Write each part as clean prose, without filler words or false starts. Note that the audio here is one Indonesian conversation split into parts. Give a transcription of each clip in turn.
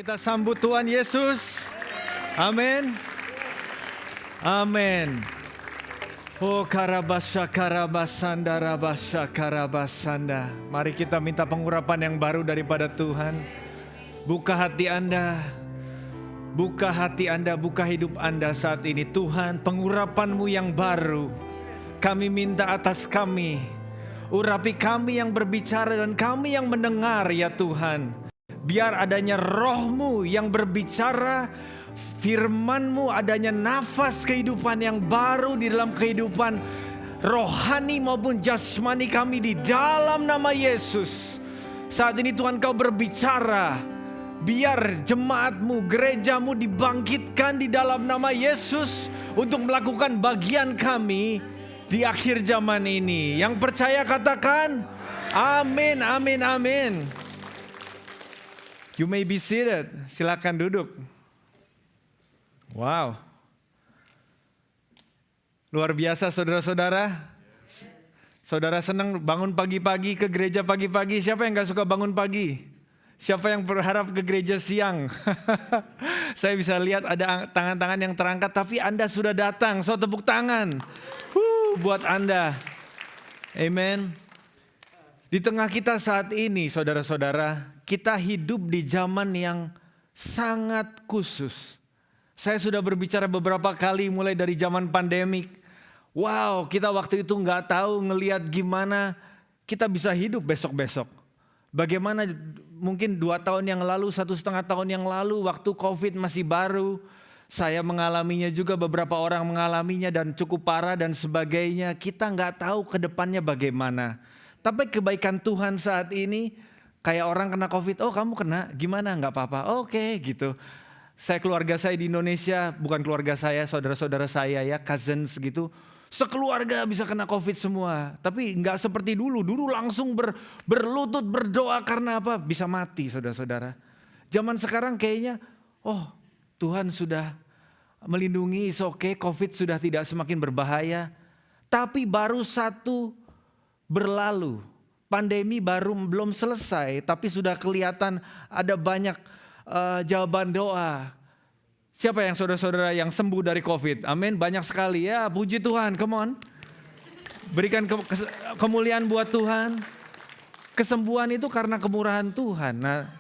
kita sambut Tuhan Yesus. Amin. Amin. Oh karabasya karabasanda rabasya karabasanda. Mari kita minta pengurapan yang baru daripada Tuhan. Buka hati Anda. Buka hati Anda, buka hidup Anda saat ini. Tuhan, pengurapan-Mu yang baru kami minta atas kami. Urapi kami yang berbicara dan kami yang mendengar ya Tuhan. Biar adanya roh-Mu yang berbicara, firman-Mu, adanya nafas kehidupan yang baru di dalam kehidupan rohani maupun jasmani kami di dalam nama Yesus. Saat ini Tuhan Kau berbicara, biar jemaat-Mu, gereja-Mu dibangkitkan di dalam nama Yesus untuk melakukan bagian kami di akhir zaman ini. Yang percaya katakan amin, amin, amin. You may be seated. Silakan duduk. Wow. Luar biasa saudara-saudara. Saudara senang bangun pagi-pagi ke gereja pagi-pagi. Siapa yang gak suka bangun pagi? Siapa yang berharap ke gereja siang? Saya bisa lihat ada tangan-tangan yang terangkat. Tapi Anda sudah datang. So tepuk tangan. Buat Anda. Amen. Di tengah kita saat ini saudara-saudara, kita hidup di zaman yang sangat khusus. Saya sudah berbicara beberapa kali mulai dari zaman pandemik. Wow, kita waktu itu nggak tahu ngelihat gimana kita bisa hidup besok-besok. Bagaimana mungkin 2 tahun yang lalu, 1,5 tahun yang lalu waktu COVID masih baru. Saya mengalaminya juga, beberapa orang mengalaminya dan cukup parah dan sebagainya. Kita nggak tahu ke depannya bagaimana. Tapi kebaikan Tuhan saat ini, kayak orang kena COVID, oh kamu kena, gimana? Nggak apa-apa, oke gitu. Keluarga saya di Indonesia, bukan keluarga saya, saudara-saudara saya ya, cousins gitu. Sekeluarga bisa kena COVID semua. Tapi nggak seperti dulu, langsung berlutut berdoa karena apa? Bisa mati saudara-saudara. Zaman sekarang kayaknya, oh Tuhan sudah melindungi, oke, COVID sudah tidak semakin berbahaya. Tapi baru satu berlalu, pandemi belum selesai, tapi sudah kelihatan ada banyak jawaban doa. Siapa yang saudara-saudara yang sembuh dari COVID? Amin, banyak sekali ya, puji Tuhan, come on. Berikan kemuliaan buat Tuhan. Kesembuhan itu karena kemurahan Tuhan. Nah,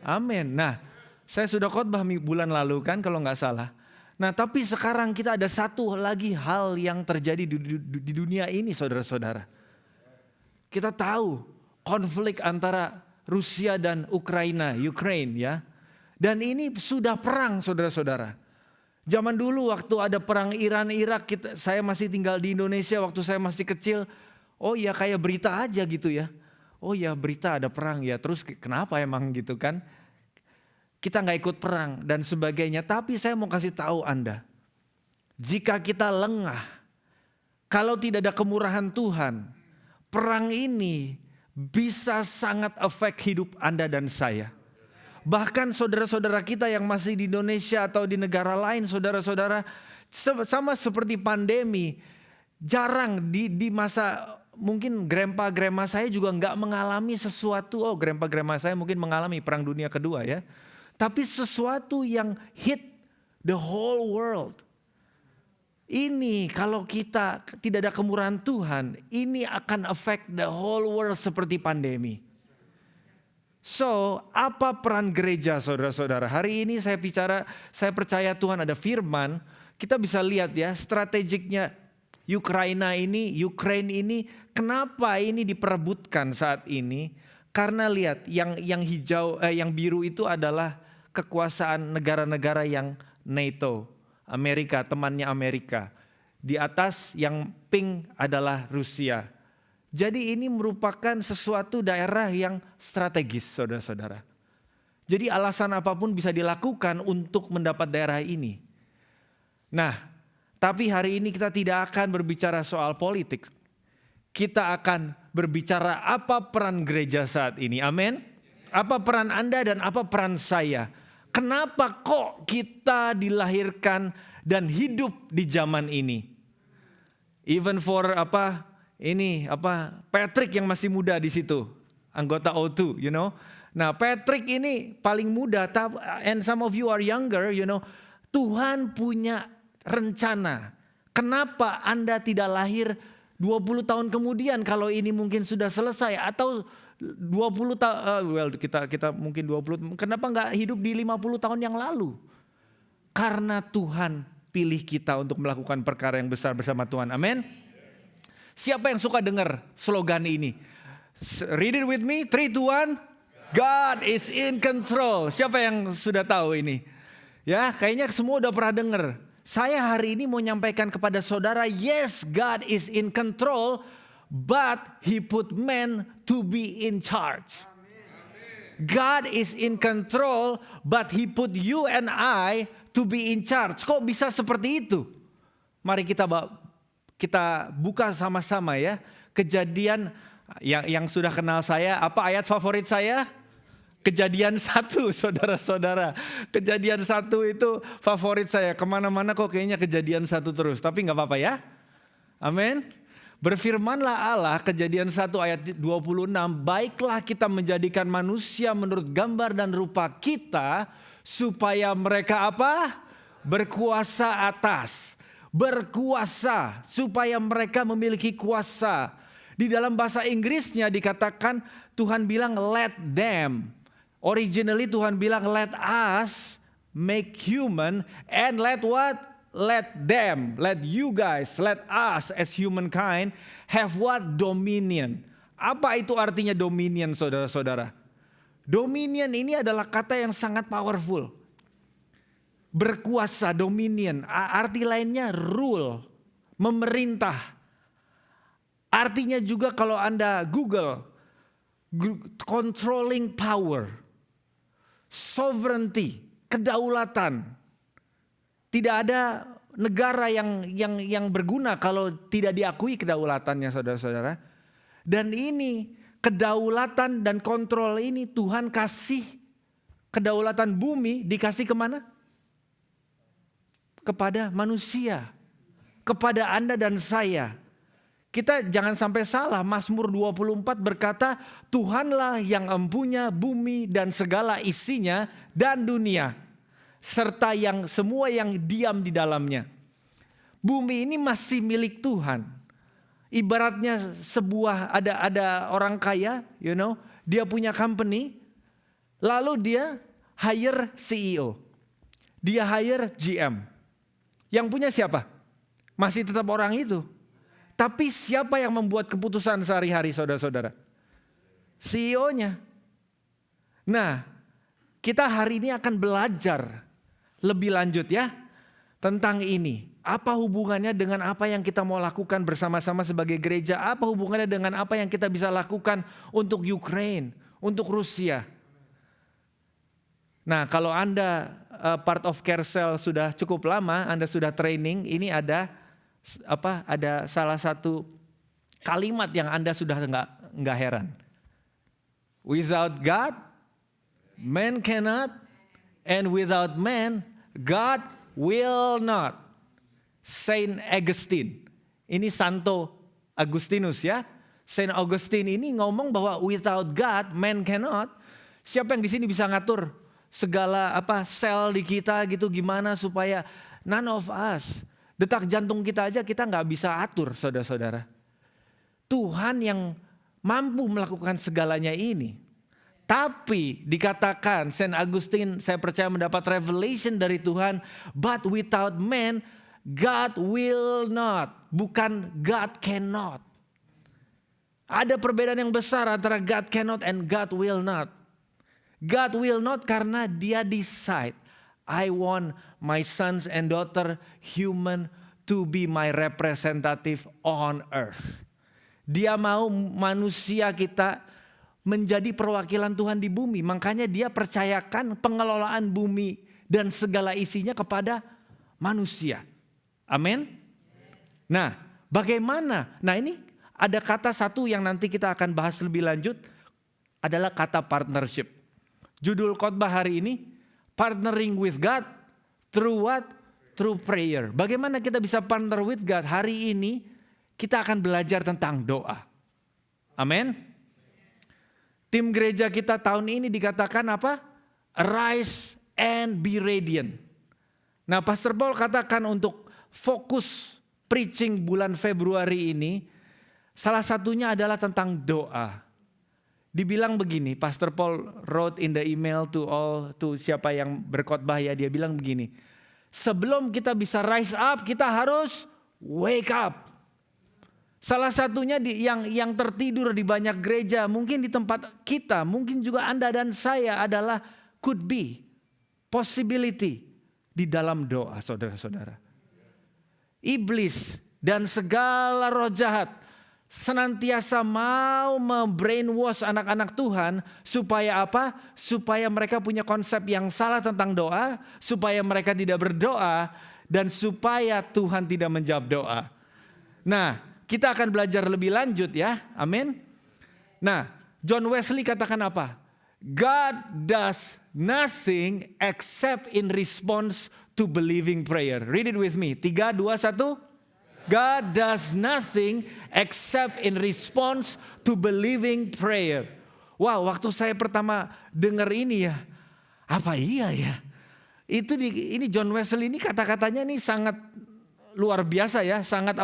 amin. Nah, saya sudah khotbah bulan lalu kan kalau nggak salah. Nah, tapi sekarang kita ada satu lagi hal yang terjadi di dunia ini saudara-saudara. Kita tahu konflik antara Rusia dan Ukraina ya. Dan ini sudah perang saudara-saudara. Zaman dulu waktu ada perang Iran-Irak, saya masih tinggal di Indonesia waktu saya masih kecil. Oh ya kayak berita aja gitu ya. Oh ya berita ada perang ya, terus kenapa emang gitu kan. Kita gak ikut perang dan sebagainya. Tapi saya mau kasih tahu Anda. Jika kita lengah, kalau tidak ada kemurahan Tuhan, perang ini bisa sangat efek hidup Anda dan saya. Bahkan saudara-saudara kita yang masih di Indonesia atau di negara lain, saudara-saudara, sama seperti pandemi, jarang di masa mungkin grandpa saya juga nggak mengalami sesuatu. Oh grandpa saya mungkin mengalami perang dunia kedua ya. Tapi sesuatu yang hit the whole world. Ini kalau kita tidak ada kemurahan Tuhan, ini akan affect the whole world seperti pandemi. So, apa peran gereja saudara-saudara? Hari ini saya percaya Tuhan ada firman, kita bisa lihat ya strategiknya Ukraine ini, kenapa ini diperebutkan saat ini? Karena lihat yang hijau, yang biru itu adalah kekuasaan negara-negara yang NATO. Amerika, temannya Amerika. Di atas yang pink adalah Rusia. Jadi ini merupakan sesuatu daerah yang strategis saudara-saudara. Jadi alasan apapun bisa dilakukan untuk mendapat daerah ini. Nah, tapi hari ini kita tidak akan berbicara soal politik. Kita akan berbicara apa peran gereja saat ini. Amin. Apa peran Anda dan apa peran saya. Kenapa kok kita dilahirkan dan hidup di zaman ini? Even for Patrick yang masih muda di situ, anggota O2, Nah, Patrick ini paling muda, and some of you are younger, Tuhan punya rencana. Kenapa Anda tidak lahir 20 tahun kemudian kalau ini mungkin sudah selesai, atau 20 tahun, kita mungkin 20, kenapa nggak hidup di 50 tahun yang lalu? Karena Tuhan pilih kita untuk melakukan perkara yang besar bersama Tuhan. Amin. Siapa yang suka dengar slogan ini? Read it with me. 3, 2, 1. God is in control. Siapa yang sudah tahu ini? Ya, kayaknya semua udah pernah dengar. Saya hari ini mau nyampaikan kepada saudara, yes, God is in control, but He put men to be in charge. God is in control, but He put you and I to be in charge. Kok bisa seperti itu? Mari kita buka sama-sama ya. Kejadian yang sudah kenal saya, apa ayat favorit saya? Kejadian 1, saudara-saudara. Kejadian 1 itu favorit saya. Kemana-mana kok kayaknya kejadian 1 terus. Tapi gak apa-apa ya. Amin. Berfirmanlah Allah, Kejadian 1 ayat 26. Baiklah kita menjadikan manusia menurut gambar dan rupa kita, supaya mereka apa? Berkuasa atas. Berkuasa, supaya mereka memiliki kuasa. Di dalam bahasa Inggrisnya dikatakan, Tuhan bilang let them. Originally Tuhan bilang let us make human, and let what? Let them, let you guys, let us as humankind have what? Dominion. Apa itu artinya dominion, saudara-saudara? Dominion ini adalah kata yang sangat powerful. Berkuasa, dominion. Arti lainnya rule, memerintah. Artinya juga kalau Anda Google, controlling power, sovereignty, kedaulatan. Tidak ada negara yang berguna kalau tidak diakui kedaulatannya, saudara-saudara. Dan ini kedaulatan dan kontrol ini Tuhan kasih, kedaulatan bumi dikasih kemana? Kepada manusia, kepada Anda dan saya. Kita jangan sampai salah, Mazmur 24 berkata, Tuhanlah yang empunya bumi dan segala isinya dan dunia, serta yang semua yang diam di dalamnya. Bumi ini masih milik Tuhan. Ibaratnya ada orang kaya, dia punya company, lalu dia hire CEO, dia hire GM. Yang punya siapa? Masih tetap orang itu. Tapi siapa yang membuat keputusan sehari-hari, saudara-saudara? CEO-nya. Nah, kita hari ini akan belajar lebih lanjut ya tentang ini. Apa hubungannya dengan apa yang kita mau lakukan bersama-sama sebagai gereja? Apa hubungannya dengan apa yang kita bisa lakukan untuk Ukraine, untuk Rusia? Nah, kalau Anda part of Carousel sudah cukup lama, Anda sudah training, ini ada salah satu kalimat yang Anda sudah enggak heran. Without God, man cannot, and without man, God will not. Saint Augustine, ini Santo Agustinus ya. Saint Augustine ini ngomong bahwa without God, man cannot. Siapa yang di sini bisa ngatur segala sel di kita gitu, gimana supaya none of us, detak jantung kita aja kita nggak bisa atur, saudara-saudara. Tuhan yang mampu melakukan segalanya ini. Tapi dikatakan Saint Augustine, saya percaya mendapat revelation dari Tuhan, but without man God will not, bukan God cannot. Ada perbedaan yang besar antara God cannot and God will not. God will not karena dia decide, I want my sons and daughter human to be my representative on earth. Dia mau manusia kita menjadi perwakilan Tuhan di bumi. Makanya dia percayakan pengelolaan bumi dan segala isinya kepada manusia. Amin. Nah, bagaimana? Nah, ini ada kata satu yang nanti kita akan bahas lebih lanjut, adalah kata partnership. Judul khotbah hari ini, partnering with God through what? Through prayer. Bagaimana kita bisa partner with God? Hari ini kita akan belajar tentang doa. Amin. Tim gereja kita tahun ini dikatakan apa? Arise and be radiant. Nah, Pastor Paul katakan untuk fokus preaching bulan Februari ini, salah satunya adalah tentang doa. Dibilang begini, Pastor Paul wrote in the email to siapa yang berkhotbah ya, dia bilang begini. Sebelum kita bisa rise up, kita harus wake up. Salah satunya yang tertidur di banyak gereja, mungkin di tempat kita, mungkin juga Anda dan saya adalah could be, possibility di dalam doa, saudara-saudara. Iblis dan segala roh jahat senantiasa mau membrainwash anak-anak Tuhan supaya apa? Supaya mereka punya konsep yang salah tentang doa, supaya mereka tidak berdoa, dan supaya Tuhan tidak menjawab doa. Nah, kita akan belajar lebih lanjut ya, amin. Nah, John Wesley katakan apa? God does nothing except in response to believing prayer. Read it with me. 3, 2, 1. God does nothing except in response to believing prayer. Wow, waktu saya pertama dengar ini ya, apa iya ya? Ini John Wesley ini kata-katanya nih sangat luar biasa ya, sangat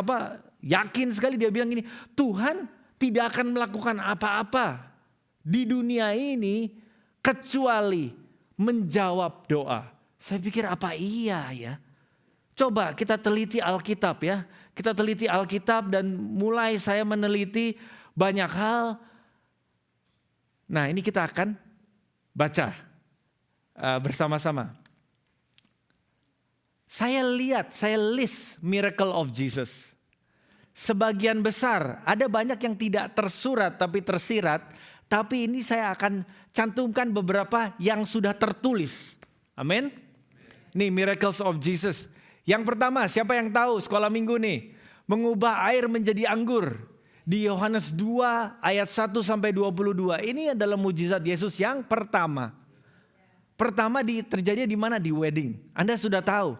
yakin sekali dia bilang gini, Tuhan tidak akan melakukan apa-apa di dunia ini kecuali menjawab doa. Saya pikir apa iya ya? Coba kita teliti Alkitab ya. Kita teliti Alkitab dan mulai saya meneliti banyak hal. Nah, ini kita akan baca bersama-sama. Saya list miracle of Jesus. Sebagian besar, ada banyak yang tidak tersurat tapi tersirat. Tapi ini saya akan cantumkan beberapa yang sudah tertulis. Amin. Nih miracles of Jesus. Yang pertama, siapa yang tahu sekolah minggu nih? Mengubah air menjadi anggur. Di Yohanes 2 ayat 1 sampai 22. Ini adalah mujizat Yesus yang pertama. Pertama terjadi di mana? Di wedding. Anda sudah tahu.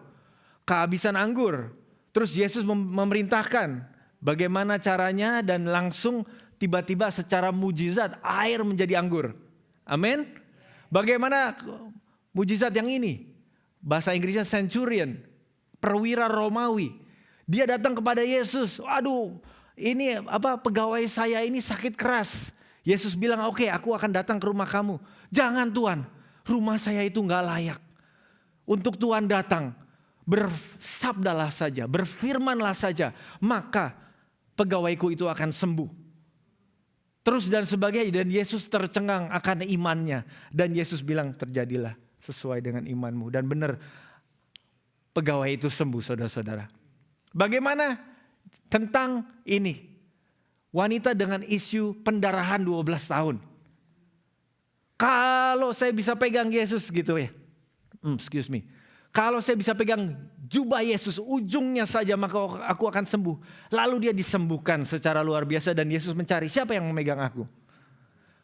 Kehabisan anggur. Terus Yesus memerintahkan bagaimana caranya dan langsung tiba-tiba secara mujizat air menjadi anggur. Amin. Bagaimana mujizat yang ini? Bahasa Inggrisnya centurion, perwira Romawi. Dia datang kepada Yesus. Aduh, ini pegawai saya ini sakit keras. Yesus bilang, "Oke, aku akan datang ke rumah kamu." "Jangan Tuhan, rumah saya itu gak layak untuk Tuhan datang. Bersabdalah saja, berfirmanlah saja, maka pegawaiku itu akan sembuh." Terus dan sebagainya, dan Yesus tercengang akan imannya. Dan Yesus bilang, "Terjadilah sesuai dengan imanmu." Dan benar, pegawai itu sembuh, saudara-saudara. Bagaimana tentang ini? Wanita dengan isu pendarahan 12 tahun. Kalau saya bisa pegang Yesus gitu ya. Kalau saya bisa pegang jubah Yesus, ujungnya saja, maka aku akan sembuh. Lalu dia disembuhkan secara luar biasa dan Yesus mencari siapa yang memegang aku.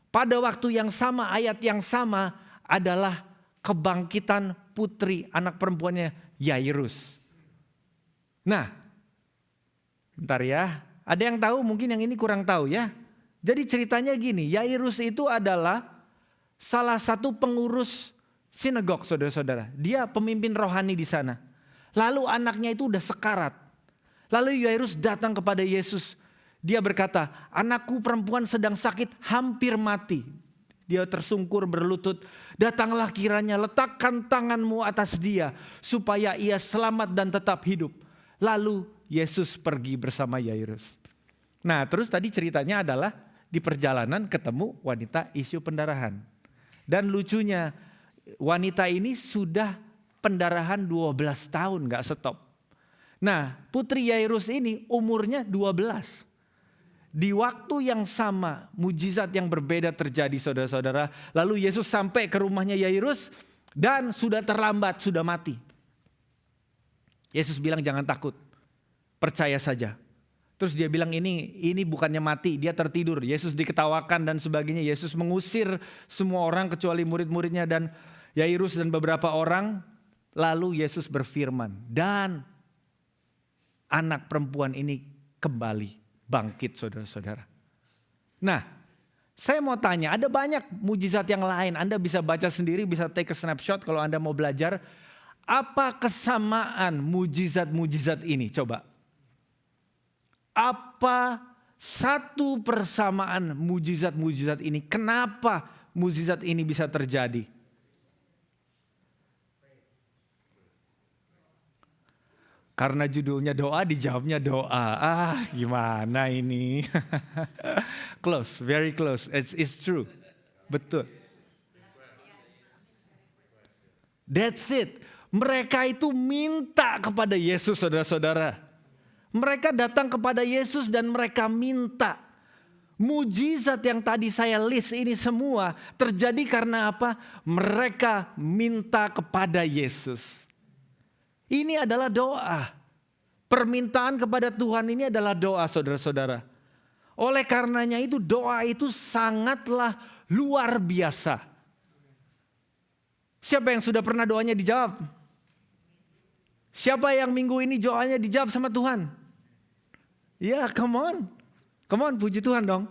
Pada waktu yang sama, ayat yang sama adalah kebangkitan putri anak perempuannya Yairus. Nah, bentar ya. Ada yang tahu, mungkin yang ini kurang tahu ya. Jadi ceritanya gini, Yairus itu adalah salah satu pengurus sinagog, saudara-saudara. Dia pemimpin rohani di sana. Lalu anaknya itu udah sekarat. Lalu Yairus datang kepada Yesus. Dia berkata, "Anakku perempuan sedang sakit, hampir mati." Dia tersungkur berlutut. "Datanglah kiranya, letakkan tanganmu atas dia supaya ia selamat dan tetap hidup." Lalu Yesus pergi bersama Yairus. Nah, terus tadi ceritanya adalah di perjalanan ketemu wanita isu pendarahan. Dan lucunya, wanita ini sudah pendarahan 12 tahun gak stop. Nah, putri Yairus ini umurnya 12. Di waktu yang sama, mujizat yang berbeda terjadi, saudara-saudara. Lalu Yesus sampai ke rumahnya Yairus dan sudah terlambat, sudah mati. Yesus bilang, "Jangan takut, percaya saja." Terus dia bilang, ini bukannya mati, dia tertidur. Yesus diketawakan dan sebagainya. Yesus mengusir semua orang kecuali murid-muridnya dan Yairus dan beberapa orang. Lalu Yesus berfirman, dan anak perempuan ini kembali bangkit, saudara-saudara. Nah, Saya mau tanya, ada banyak mujizat yang lain. Anda bisa baca sendiri, bisa take a snapshot kalau Anda mau belajar. Apa kesamaan mujizat-mujizat ini? Coba. Apa satu persamaan mujizat-mujizat ini? Kenapa mujizat ini bisa terjadi? Karena judulnya doa, dijawabnya doa. Gimana ini? Close, very close. It's true. Betul. That's it. Mereka itu minta kepada Yesus, saudara-saudara. Mereka datang kepada Yesus dan mereka minta. Mujizat yang tadi saya list ini semua terjadi karena apa? Mereka minta kepada Yesus. Ini adalah doa. Permintaan kepada Tuhan ini adalah doa, saudara-saudara. Oleh karenanya itu doa itu sangatlah luar biasa. Siapa yang sudah pernah doanya dijawab? Siapa yang minggu ini doanya dijawab sama Tuhan? Ya, come on. Come on, puji Tuhan dong.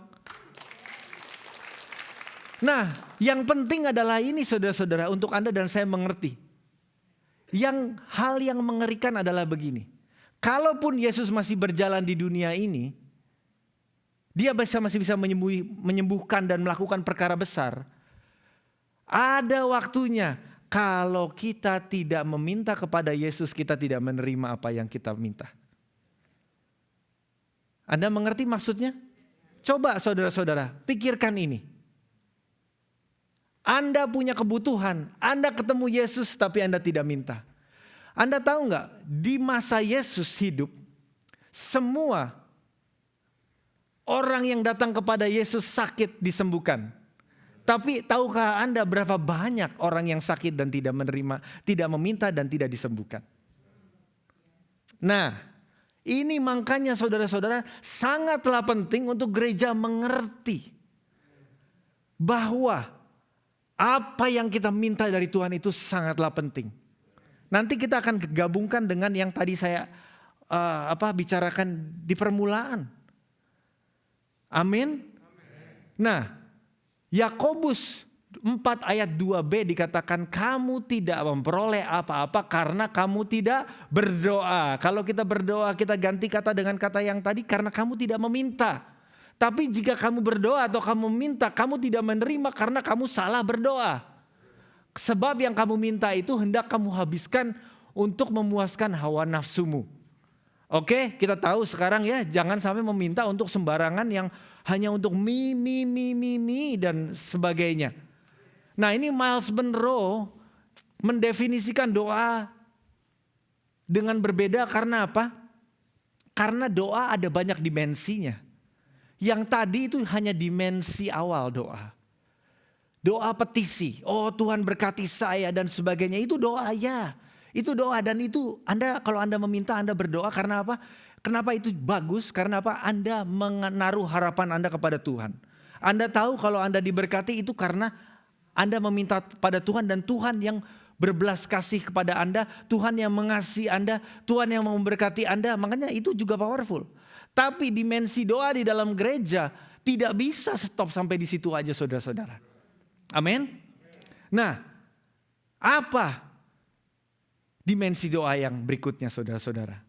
Nah, yang penting adalah ini saudara-saudara, untuk Anda dan saya mengerti. Hal yang mengerikan adalah begini. Kalaupun Yesus masih berjalan di dunia ini, dia masih bisa menyembuhkan dan melakukan perkara besar. Ada waktunya kalau kita tidak meminta kepada Yesus, kita tidak menerima apa yang kita minta. Anda mengerti maksudnya? Coba saudara-saudara, pikirkan ini. Anda punya kebutuhan, Anda ketemu Yesus tapi Anda tidak minta. Anda tahu nggak, di masa Yesus hidup, semua orang yang datang kepada Yesus sakit disembuhkan. Tapi tahukah Anda berapa banyak orang yang sakit dan tidak menerima, tidak meminta dan tidak disembuhkan? Nah, ini makanya saudara-saudara sangatlah penting untuk gereja mengerti bahwa apa yang kita minta dari Tuhan itu sangatlah penting. Nanti kita akan gabungkan dengan yang tadi saya bicarakan di permulaan. Amin. Nah, Yakobus 4 ayat 2b dikatakan kamu tidak memperoleh apa-apa karena kamu tidak berdoa. Kalau kita berdoa kita ganti kata dengan kata yang tadi karena kamu tidak meminta. Tapi jika kamu berdoa atau kamu minta, kamu tidak menerima karena kamu salah berdoa. Sebab yang kamu minta itu hendak kamu habiskan untuk memuaskan hawa nafsumu. Oke, kita tahu sekarang ya, jangan sampai meminta untuk sembarangan yang hanya untuk mi dan sebagainya. Nah, ini Miles Monroe mendefinisikan doa dengan berbeda karena apa? Karena doa ada banyak dimensinya. Yang tadi itu hanya dimensi awal doa. Doa petisi, oh Tuhan berkati saya dan sebagainya, itu doa ya. Itu doa dan itu kalau Anda meminta Anda berdoa karena apa? Kenapa itu bagus? Karena apa? Anda menaruh harapan Anda kepada Tuhan. Anda tahu kalau Anda diberkati itu karena Anda meminta pada Tuhan dan Tuhan yang berbelas kasih kepada Anda, Tuhan yang mengasihi Anda, Tuhan yang memberkati Anda, makanya itu juga powerful. Tapi dimensi doa di dalam gereja tidak bisa stop sampai di situ aja saudara-saudara. Amin. Nah, apa dimensi doa yang berikutnya saudara-saudara?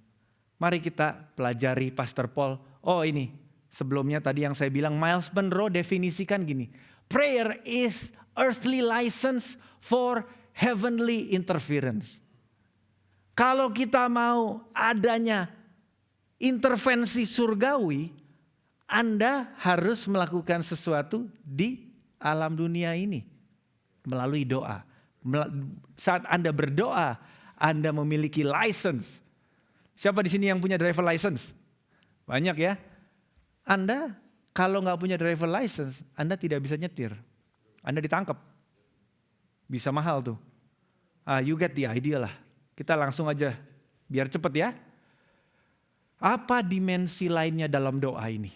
Mari kita pelajari Pastor Paul. Oh ini sebelumnya tadi yang saya bilang Miles Monroe definisikan gini. Prayer is earthly license for heavenly interference. Kalau kita mau adanya intervensi surgawi, Anda harus melakukan sesuatu di alam dunia ini melalui doa. Saat Anda berdoa, Anda memiliki license. Siapa di sini yang punya driver license? Banyak ya. Anda kalau nggak punya driver license, Anda tidak bisa nyetir. Anda ditangkap. Bisa mahal tuh. You get the idea lah. Kita langsung aja biar cepet ya. Apa dimensi lainnya dalam doa ini?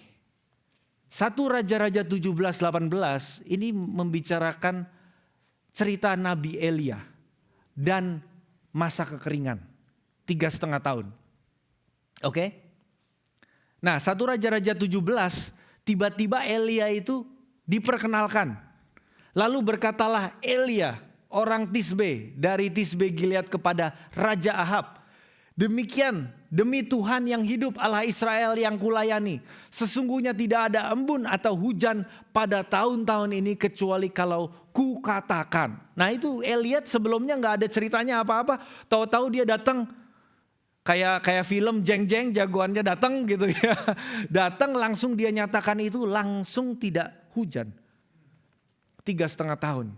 1 Raja-Raja 17:18 ini membicarakan cerita Nabi Elia dan masa kekeringan 3,5 tahun. Oke? Nah 1 Raja-Raja 17 tiba-tiba Elia itu diperkenalkan. Lalu berkatalah Elia, orang Tisbe, dari Tisbe Gilead kepada Raja Ahab, demikian demi Tuhan yang hidup, Allah Israel yang kulayani, sesungguhnya tidak ada embun atau hujan pada tahun-tahun ini kecuali kalau kukatakan. Nah itu Elia sebelumnya gak ada ceritanya apa-apa, tahu-tahu dia datang kayak film jeng-jeng, jagoannya datang gitu ya. Datang langsung dia nyatakan itu, langsung tidak hujan 3,5 tahun.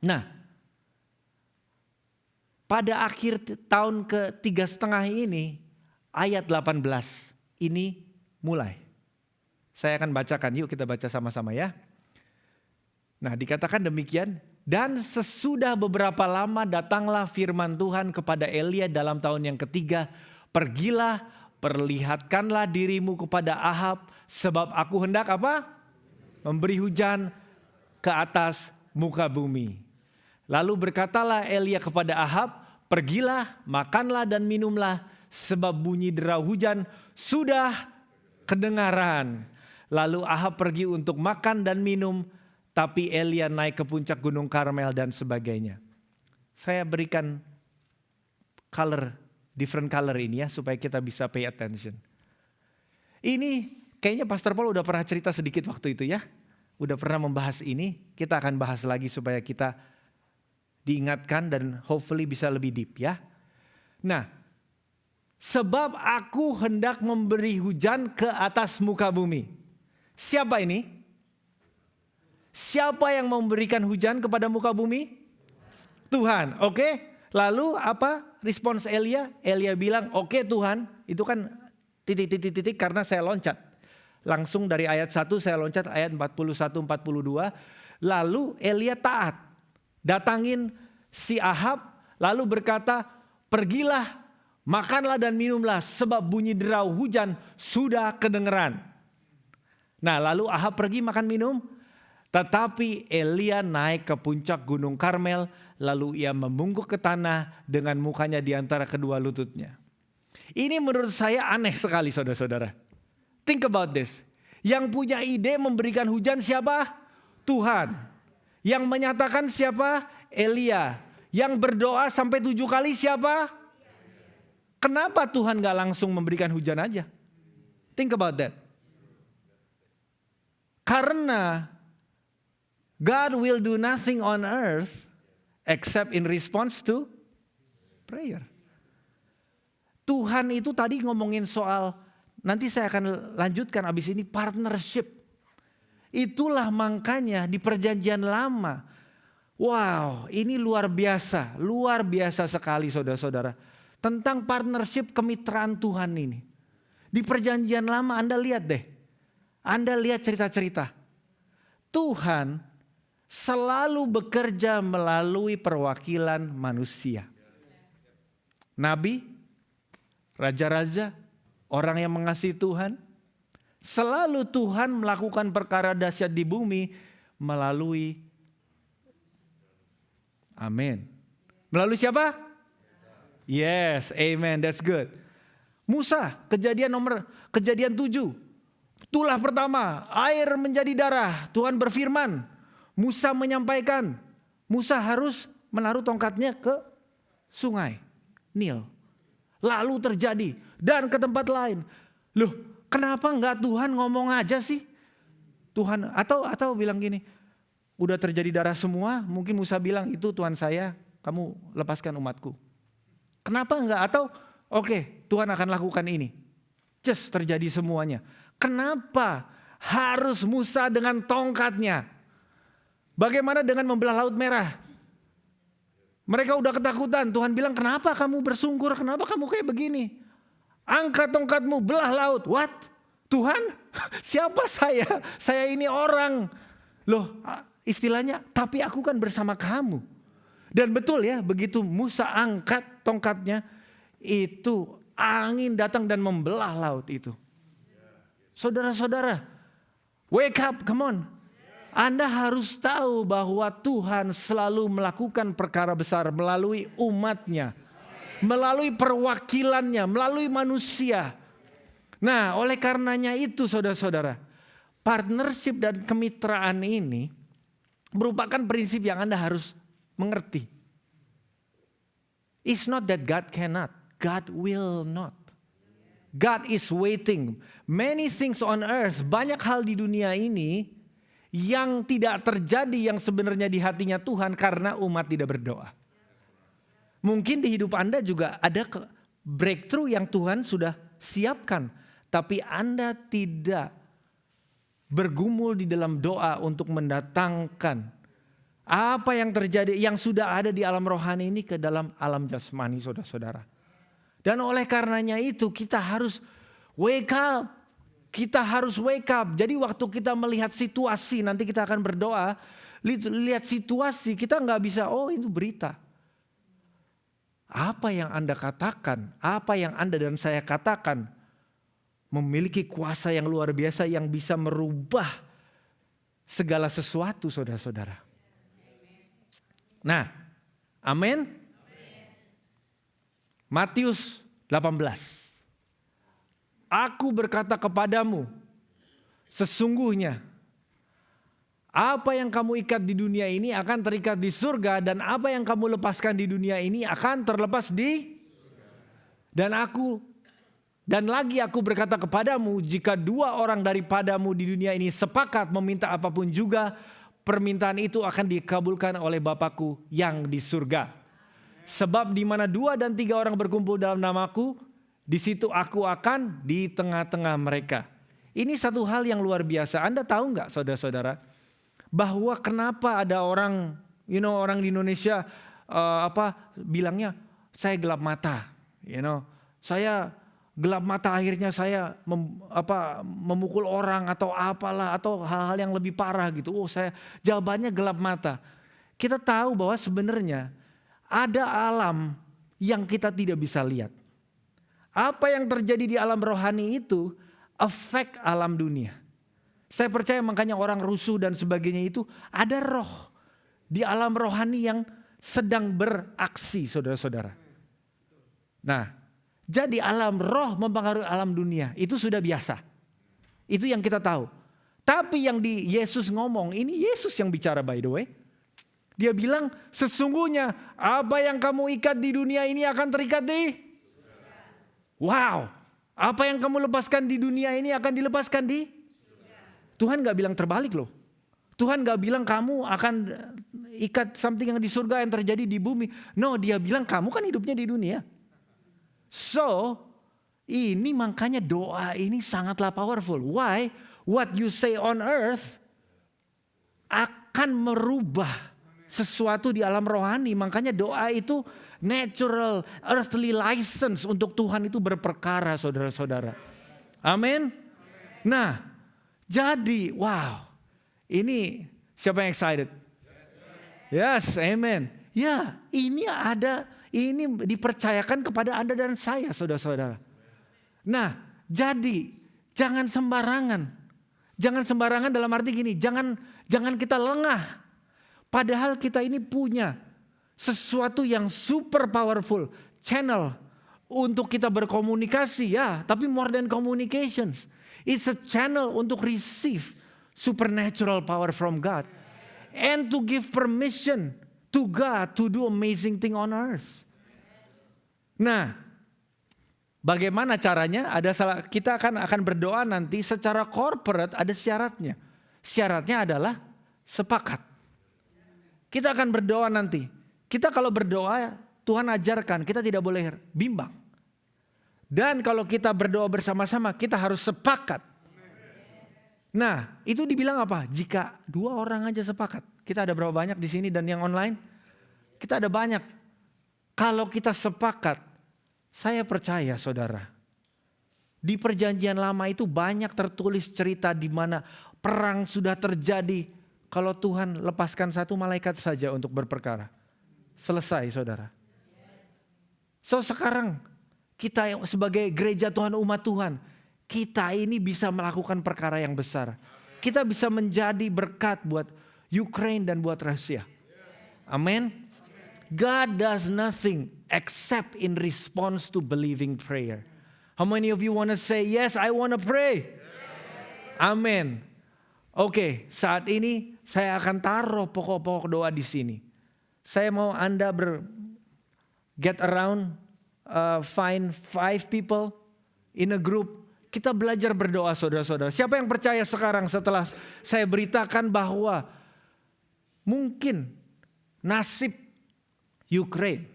Nah, pada akhir tahun ke-3,5 ini, ayat 18 ini mulai. Saya akan bacakan, yuk kita baca sama-sama ya. Nah dikatakan demikian, dan sesudah beberapa lama datanglah firman Tuhan kepada Elia dalam tahun yang ketiga. Pergilah, perlihatkanlah dirimu kepada Ahab, sebab aku hendak apa? Memberi hujan ke atas muka bumi. Lalu berkatalah Elia kepada Ahab, pergilah, makanlah dan minumlah, sebab bunyi derau hujan sudah kedengaran. Lalu Ahab pergi untuk makan dan minum, tapi Elia naik ke puncak gunung Karmel dan sebagainya. Saya berikan different color ini ya, supaya kita bisa pay attention. Ini kayaknya Pastor Paul udah pernah cerita sedikit waktu itu ya. Udah pernah membahas ini, kita akan bahas lagi supaya kita diingatkan dan hopefully bisa lebih deep ya. Nah, sebab aku hendak memberi hujan ke atas muka bumi. Siapa ini? Siapa yang memberikan hujan kepada muka bumi? Tuhan, oke. Lalu apa respons Elia? Elia bilang, oke Tuhan, itu kan titik-titik karena saya loncat. Langsung dari ayat 1 saya loncat ayat 41-42. Lalu Elia taat. Datangin si Ahab, lalu berkata, pergilah, makanlah dan minumlah, sebab bunyi derau hujan sudah kedengeran. Nah lalu Ahab pergi makan minum, tetapi Elia naik ke puncak gunung Karmel, lalu ia membungkuk ke tanah dengan mukanya di antara kedua lututnya. Ini menurut saya aneh sekali saudara-saudara. Think about this. Yang punya ide memberikan hujan siapa? Tuhan. Yang menyatakan siapa? Elia. Yang berdoa sampai 7 kali siapa? Kenapa Tuhan gak langsung memberikan hujan aja? Think about that. Karena God will do nothing on earth except in response to prayer. Tuhan itu tadi ngomongin soal, nanti saya akan lanjutkan abis ini, partnership. Itulah makanya di perjanjian lama. Wow, ini luar biasa sekali saudara-saudara. Tentang partnership kemitraan Tuhan ini. Di perjanjian lama Anda lihat deh. Anda lihat cerita-cerita. Tuhan selalu bekerja melalui perwakilan manusia. Nabi, raja-raja, orang yang mengasihi Tuhan. Selalu Tuhan melakukan perkara dahsyat di bumi melalui, amin. Melalui siapa? Yes, amen, that's good. Musa, kejadian 7. Tulah pertama, air menjadi darah. Tuhan berfirman, Musa menyampaikan, Musa harus menaruh tongkatnya ke sungai Nil. Lalu terjadi, dan ke tempat lain. Loh, kenapa enggak Tuhan ngomong aja sih? Tuhan atau bilang gini, udah terjadi darah semua, mungkin Musa bilang itu Tuhan saya, kamu lepaskan umatku. Kenapa enggak? Atau oke, Tuhan akan lakukan ini. Just terjadi semuanya. Kenapa harus Musa dengan tongkatnya? Bagaimana dengan membelah Laut Merah? Mereka udah ketakutan. Tuhan bilang, kenapa kamu bersungkur? Kenapa kamu kayak begini? Angkat tongkatmu, belah laut. What? Tuhan? Siapa saya? Saya ini orang. Loh, istilahnya, tapi aku kan bersama kamu. Dan betul ya, begitu Musa angkat tongkatnya, itu angin datang dan membelah laut itu. Saudara-saudara, wake up, come on. Anda harus tahu bahwa Tuhan selalu melakukan perkara besar melalui umatnya. Melalui perwakilannya, melalui manusia. Nah, oleh karenanya itu saudara-saudara, partnership dan kemitraan ini merupakan prinsip yang Anda harus mengerti. It's not that God cannot, God will not. God is waiting. Many things on earth, banyak hal di dunia ini yang tidak terjadi yang sebenarnya di hatinya Tuhan karena umat tidak berdoa. Mungkin di hidup Anda juga ada breakthrough yang Tuhan sudah siapkan. Tapi Anda tidak bergumul di dalam doa untuk mendatangkan apa yang terjadi, yang sudah ada di alam rohani ini ke dalam alam jasmani, saudara-saudara. Dan oleh karenanya itu kita harus wake up. Kita harus wake up. Jadi waktu kita melihat situasi, nanti kita akan berdoa. Lihat situasi, kita nggak bisa, oh itu berita. Apa yang Anda katakan, apa yang Anda dan saya katakan, memiliki kuasa yang luar biasa yang bisa merubah segala sesuatu, saudara-saudara. Nah, amin. Matius 18. Aku berkata kepadamu, sesungguhnya apa yang kamu ikat di dunia ini akan terikat di surga, dan apa yang kamu lepaskan di dunia ini akan terlepas di dan lagi aku berkata kepadamu, jika 2 orang daripadamu di dunia ini sepakat meminta apapun juga, permintaan itu akan dikabulkan oleh Bapakku yang di surga. Sebab di mana 2 dan 3 orang berkumpul dalam namaku, di situ aku akan di tengah-tengah mereka. Ini satu hal yang luar biasa. Anda tahu nggak, saudara-saudara, bahwa kenapa ada orang, orang di Indonesia bilangnya saya gelap mata, saya gelap mata, akhirnya saya memukul orang atau apalah, atau hal-hal yang lebih parah gitu. Jawabannya gelap mata. Kita tahu bahwa sebenarnya ada alam yang kita tidak bisa lihat. Apa yang terjadi di alam rohani itu efek alam dunia. Saya percaya makanya orang rusuh dan sebagainya itu ada roh di alam rohani yang sedang beraksi, saudara-saudara. Nah, jadi alam roh mempengaruhi alam dunia, itu sudah biasa. Itu yang kita tahu. Tapi yang di Yesus ngomong, ini Yesus yang bicara by the way. Dia bilang, sesungguhnya apa yang kamu ikat di dunia ini akan terikat di. Wow, apa yang kamu lepaskan di dunia ini akan dilepaskan di. Tuhan gak bilang terbalik loh. Tuhan gak bilang kamu akan ikat something yang di surga yang terjadi di bumi. No, dia bilang kamu kan hidupnya di dunia. So, ini makanya doa ini sangatlah powerful. Why? What you say on earth akan merubah sesuatu di alam rohani. Makanya doa itu natural, earthly license untuk Tuhan itu berperkara, saudara-saudara. Amin. Nah, jadi wow. Ini siapa yang excited? Yes, amen. Ya, ini dipercayakan kepada Anda dan saya, saudara-saudara. Nah, jadi jangan sembarangan. Jangan sembarangan dalam arti gini, jangan kita lengah. Padahal kita ini punya sesuatu yang super powerful, channel untuk kita berkomunikasi ya, tapi more than communications. It's a channel untuk receive supernatural power from God and to give permission to God to do amazing thing on earth. Nah, bagaimana caranya? Kita akan berdoa nanti secara corporate, ada syaratnya. Syaratnya adalah sepakat. Kita akan berdoa nanti. Kita kalau berdoa, Tuhan ajarkan kita tidak boleh bimbang. Dan kalau kita berdoa bersama-sama, kita harus sepakat. Nah, itu dibilang apa? Jika 2 orang aja sepakat. Kita ada berapa banyak di sini dan yang online? Kita ada banyak. Kalau kita sepakat, saya percaya saudara, di perjanjian lama itu banyak tertulis cerita di mana perang sudah terjadi. Kalau Tuhan lepaskan 1 malaikat saja untuk berperkara. Selesai saudara. So sekarang kita sebagai gereja Tuhan, umat Tuhan, kita ini bisa melakukan perkara yang besar. Kita bisa menjadi berkat buat Ukraine dan buat Rusia. Amin. God does nothing except in response to believing prayer. How many of you want to say, yes, I want to pray? Amin. Oke, saat ini saya akan taruh pokok-pokok doa di sini. Saya mau Anda get around, find 5 people in a group. Kita belajar berdoa saudara-saudara. Siapa yang percaya sekarang setelah saya beritakan bahwa mungkin nasib Ukraine,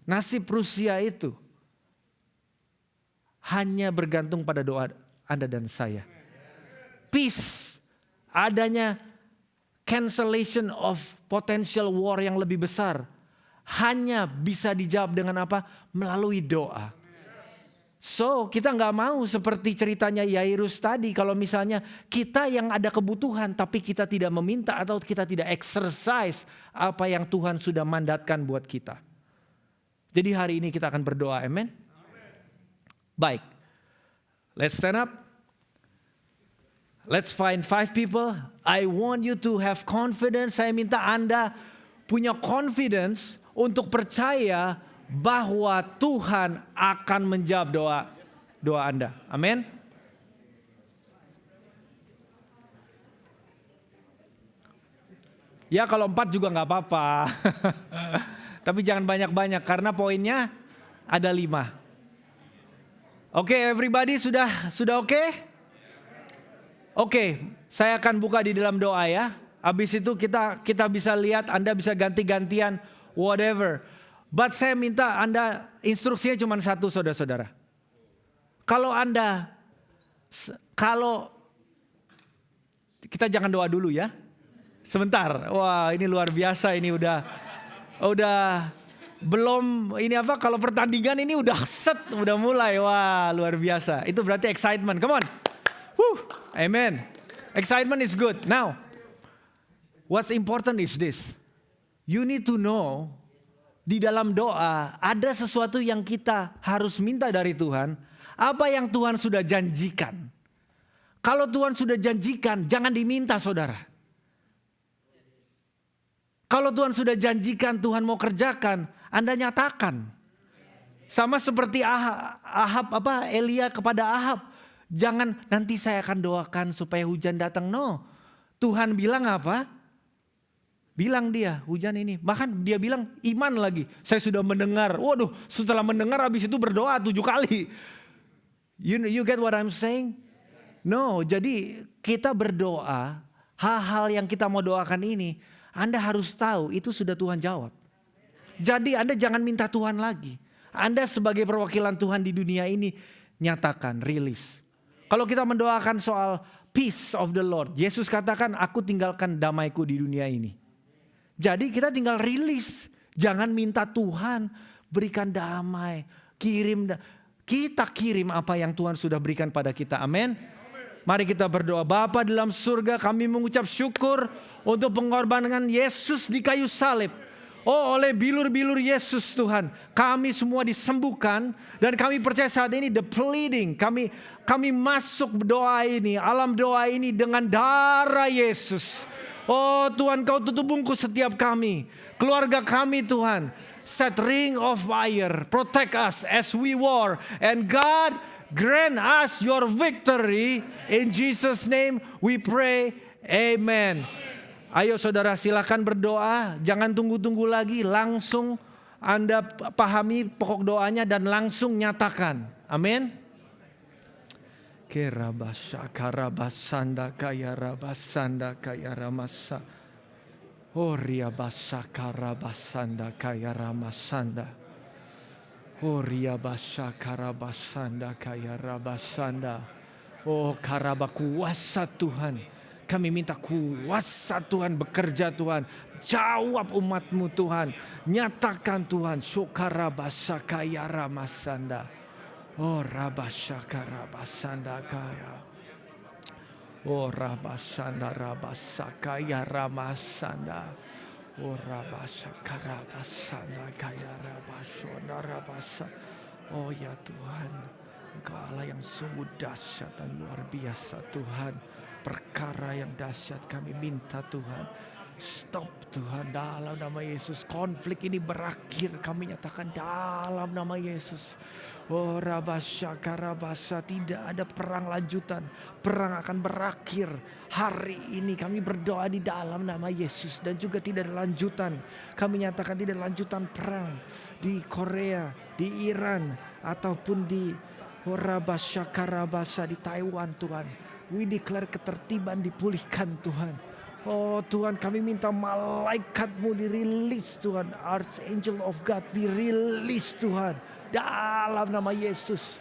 nasib Rusia itu hanya bergantung pada doa Anda dan saya. Peace, adanya cancellation of potential war yang lebih besar hanya bisa dijawab dengan apa? Melalui doa. So kita gak mau seperti ceritanya Yairus tadi, kalau misalnya kita yang ada kebutuhan tapi kita tidak meminta atau kita tidak exercise apa yang Tuhan sudah mandatkan buat kita. Jadi hari ini kita akan berdoa, amen? Baik, let's stand up. Let's find 5 people. I want you to have confidence. Saya minta Anda punya confidence untuk percaya bahwa Tuhan akan menjawab doa Anda. Amin. Ya kalau 4 juga gak apa-apa. Tapi jangan banyak-banyak karena poinnya ada 5. Oke, everybody sudah oke? Oke, saya akan buka di dalam doa ya. Habis itu kita bisa lihat, Anda bisa ganti-gantian whatever. But saya minta Anda, instruksinya cuma satu saudara-saudara. Kalau kita jangan doa dulu ya. Sebentar, wah ini luar biasa, ini udah belum ini apa, kalau pertandingan ini udah mulai, wah luar biasa. Itu berarti excitement, come on. Amen. Excitement is good. Now, what's important is this. You need to know, di dalam doa ada sesuatu yang kita harus minta dari Tuhan. Apa yang Tuhan sudah janjikan. Kalau Tuhan sudah janjikan, jangan diminta saudara. Kalau Tuhan sudah janjikan, Tuhan mau kerjakan, Anda nyatakan. Sama seperti Elia kepada Ahab. Jangan nanti saya akan doakan supaya hujan datang. No. Tuhan bilang apa? Bilang dia hujan ini. Bahkan dia bilang iman lagi. Saya sudah mendengar. Waduh, setelah mendengar habis itu berdoa 7 kali. You get what I'm saying? No, jadi kita berdoa. Hal-hal yang kita mau doakan ini, Anda harus tahu itu sudah Tuhan jawab. Jadi Anda jangan minta Tuhan lagi. Anda sebagai perwakilan Tuhan di dunia ini, nyatakan, rilis. Kalau kita mendoakan soal peace of the Lord. Yesus katakan, aku tinggalkan damaiku di dunia ini. Jadi kita tinggal rilis. Jangan minta Tuhan berikan damai. Kita kirim apa yang Tuhan sudah berikan pada kita. Amin. Mari kita berdoa. Bapa dalam surga, kami mengucap syukur untuk pengorbanan Yesus di kayu salib. Oh, oleh bilur-bilur Yesus Tuhan, kami semua disembuhkan. Dan kami percaya saat ini the pleading. Kami masuk doa ini, alam doa ini dengan darah Yesus. Oh Tuhan, kau tutup bungkus setiap kami. Keluarga kami Tuhan. Set ring of fire. Protect us as we war. And God grant us your victory. In Jesus' name we pray. Amen. Ayo saudara silakan berdoa. Jangan tunggu-tunggu lagi. Langsung Anda pahami pokok doanya dan langsung nyatakan. Amin. Kerabasa karabasanda kaya rabasanda kaya ramasa. Oria basa karabasanda kaya ramasanda. Oria basa karabasanda kaya rabasanda. Oh karaba kuasa Tuhan. Kami minta kuasa Tuhan bekerja Tuhan. Jawab umatmu Tuhan. Nyatakan Tuhan. Sokarabasa kaya ramasanda. Oh rabasaka rabasanda kaya. Oh rabasanda rabasaka ya ramasanda. Oh rabasaka rabasanda kaya rabasona rabasa. Oh ya Tuhan, Engkau Allah yang sungguh dahsyat dan luar biasa Tuhan. Perkara yang dahsyat kami minta Tuhan. Stop Tuhan, dalam nama Yesus. Konflik ini berakhir, kami nyatakan dalam nama Yesus. Oh rabasya karabasa, tidak ada perang lanjutan. Perang akan berakhir hari ini. Kami berdoa di dalam nama Yesus. Dan juga tidak ada lanjutan. Kami nyatakan tidak ada lanjutan perang di Korea, di Iran, ataupun di rabasya karabasa di Taiwan Tuhan. We declare ketertiban dipulihkan Tuhan. Oh Tuhan, kami minta malaikat-Mu dirilis Tuhan. Archangel of God dirilis Tuhan. Dalam nama Yesus.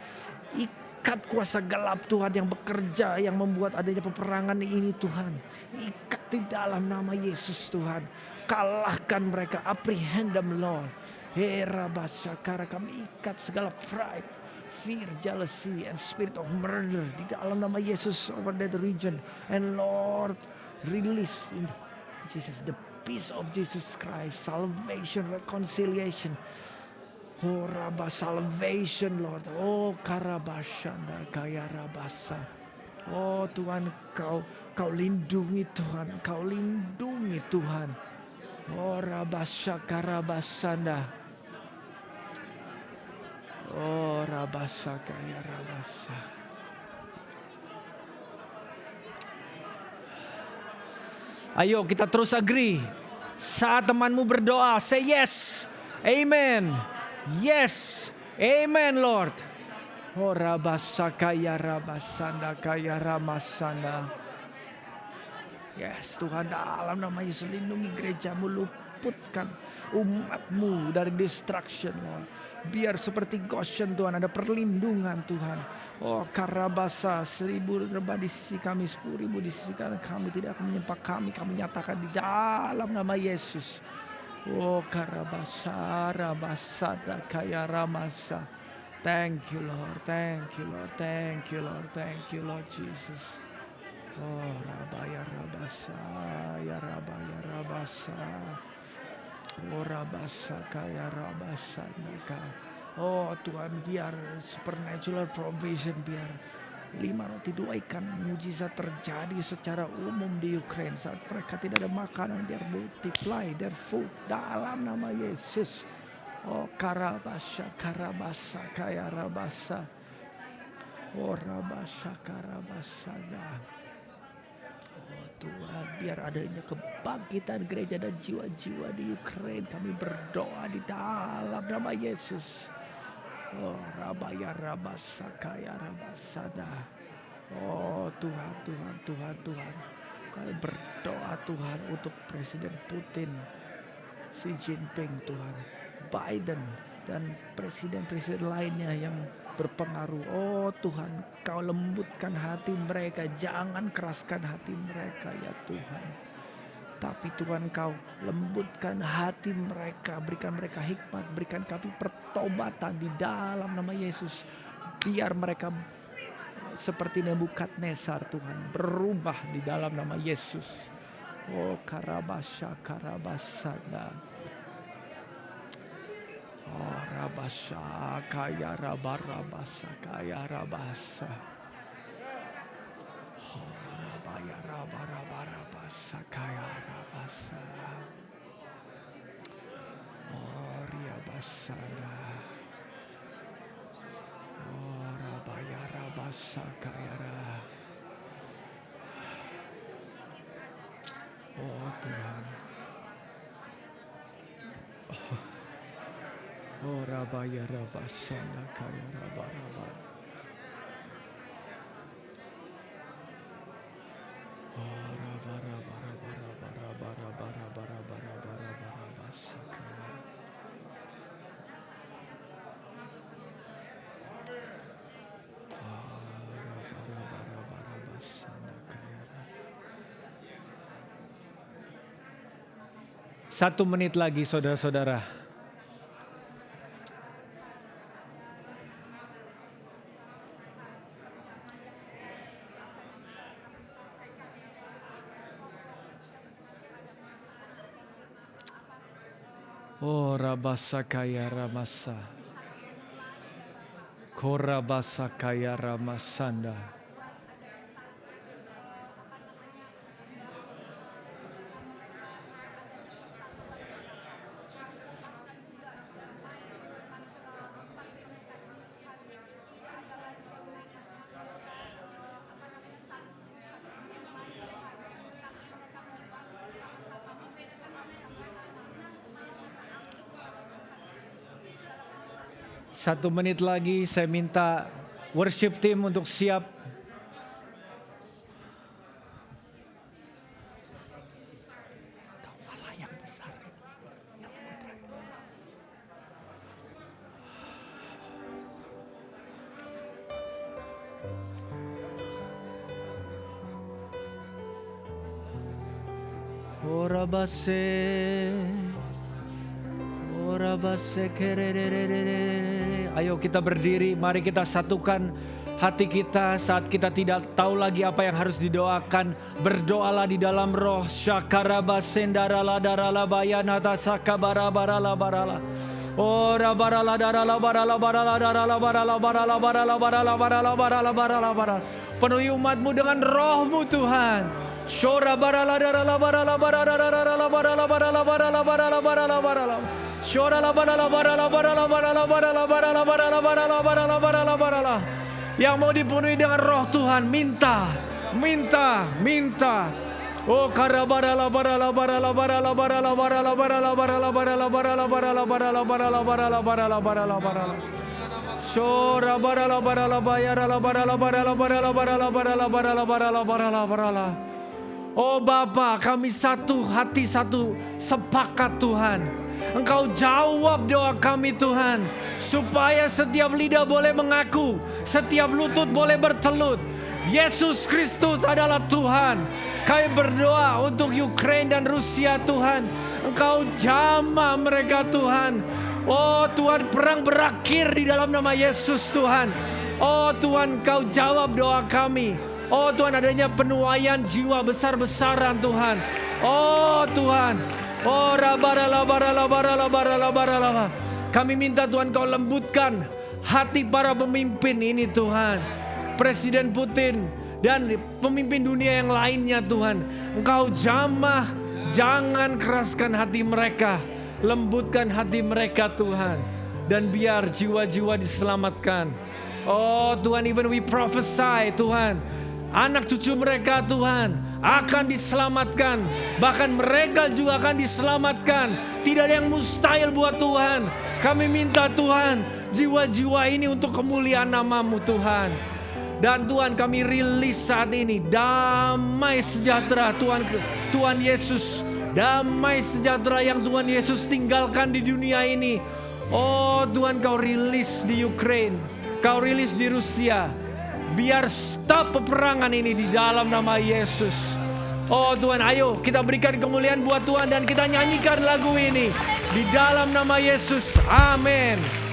Ikat kuasa gelap Tuhan yang bekerja, yang membuat adanya peperangan ini Tuhan. Ikat di dalam nama Yesus Tuhan. Kalahkan mereka, apprehend them Lord. Hera basakara, kami ikat segala pride, fear, jealousy, and spirit of murder di dalam nama Yesus over that region. And Lord, release in Jesus the peace of Jesus Christ, salvation, reconciliation. Oh Rabba, salvation Lord. Oh Karabashanda Kaya Rabasa. Oh Tuhan, kau lindungi Tuhan, kau lindungi Tuhan. Oh Rabasha Karabasanda. Oh Rabasa Kaya Rabasa. Ayo kita terus agree. Saat temanmu berdoa, say yes. Amen. Yes. Amen Lord. Oh rabasa kaya rabasanda kaya ramasanda. Yes Tuhan, dalam nama Yesus lindungi gerejamu, luputkan umatmu dari destruction Lord. Biar seperti Goshen Tuhan, ada perlindungan Tuhan. Oh karabasa, 1,000 rebah di sisi kami, 10,000 di sisi kanan kami, tidak akan menyembah kami. Kami nyatakan di dalam nama Yesus. Oh karabasa, rabasada kaya ramasa. Thank you Lord, thank you Lord, thank you Lord, thank you Lord Jesus. Oh rabaya rabasa, ya rabaya rabasa. Oh rabasa kaya rabasa maka. Oh Tuhan, biar supernatural provision, biar 5 roti 2 ikan mujizat terjadi secara umum di Ukraine saat mereka tidak ada makanan, biar multiply their food dalam nama Yesus. Oh karabasa karabasa kaya rabasa. Oh rabasa karabasa. Oh Tuhan, biar adanya kebangkitan gereja dan jiwa-jiwa di Ukraine. Kami berdoa di dalam nama Yesus. Oh rabaya rabasa kaya rabasada. Oh Tuhan, Tuhan, Tuhan, Tuhan. Kami berdoa Tuhan untuk Presiden Putin, Xi Jinping Tuhan, Biden, dan presiden-presiden lainnya yang berpengaruh. Oh Tuhan, kau lembutkan hati mereka, jangan keraskan hati mereka ya Tuhan. Tapi Tuhan, kau lembutkan hati mereka, berikan mereka hikmat, berikan kami pertobatan di dalam nama Yesus. Biar mereka seperti Nebukadnezar Tuhan, berubah di dalam nama Yesus. Oh karabasha karabasada. Oh rabasha kaya rabarabasa kaya rabasa. Oh rabaya rabarabarabasa kaya rabasa. Oh riabasada. Oh rabaya rabasa kaya ra. Oh Tuhan. Oh rabaya rabasana kaya rabaraba. Oh rabarabarabarabarabarabarabarabarabarabasa kaya. Oh rabarabarabarabasana kaya. 1 menit lagi saudara-saudara. Oh rabasa kaya ramasa. Korabasa kaya ramasanda. 1 menit lagi saya minta worship team untuk siap. Ayo kita berdiri, mari kita satukan hati kita saat kita tidak tahu lagi apa yang harus didoakan. Berdoalah di dalam roh. Syakaraba sendarala darala bayanata sakabara barala barala. Ora barala darala barala barala darala barala barala barala barala barala barala barala barala. Penuhi umatmu dengan rohmu Tuhan. Shora barala darala barala barala darala barala barala barala barala barala barala. Shora la barala barala barala barala barala barala barala barala barala barala barala. Yang mau dipenuhi dengan roh Tuhan, minta, minta, minta. Oh karabarala barala barala barala barala barala barala barala barala barala barala barala barala barala barala barala barala. Shora barala barala bayarala barala barala barala barala barala barala barala barala barala. Oh Bapa, kami satu hati, satu sepakat Tuhan. Engkau jawab doa kami Tuhan. Supaya setiap lidah boleh mengaku, setiap lutut boleh bertelut. Yesus Kristus adalah Tuhan. Kami berdoa untuk Ukraina dan Rusia Tuhan. Engkau jamah mereka Tuhan. Oh Tuhan, perang berakhir di dalam nama Yesus Tuhan. Oh Tuhan, Engkau jawab doa kami. Oh Tuhan, adanya penuaian jiwa besar-besaran Tuhan. Oh Tuhan. Oh rabarala barala barala barala barala. Kami minta Tuhan Kau lembutkan hati para pemimpin ini Tuhan. Presiden Putin dan pemimpin dunia yang lainnya Tuhan. Engkau jamah, jangan keraskan hati mereka. Lembutkan hati mereka Tuhan. Dan biar jiwa-jiwa diselamatkan. Oh Tuhan, even we prophesy Tuhan. Anak cucu mereka Tuhan akan diselamatkan. Bahkan mereka juga akan diselamatkan. Tidak ada yang mustahil buat Tuhan. Kami minta Tuhan, jiwa-jiwa ini untuk kemuliaan nama-Mu Tuhan. Dan Tuhan, kami rilis saat ini damai sejahtera Tuhan Yesus. Damai sejahtera yang Tuhan Yesus tinggalkan di dunia ini. Oh Tuhan, Kau rilis di Ukraina. Kau rilis di Rusia. Biar stop peperangan ini di dalam nama Yesus. Oh Tuhan, ayo kita berikan kemuliaan buat Tuhan dan kita nyanyikan lagu ini di dalam nama Yesus. Amin.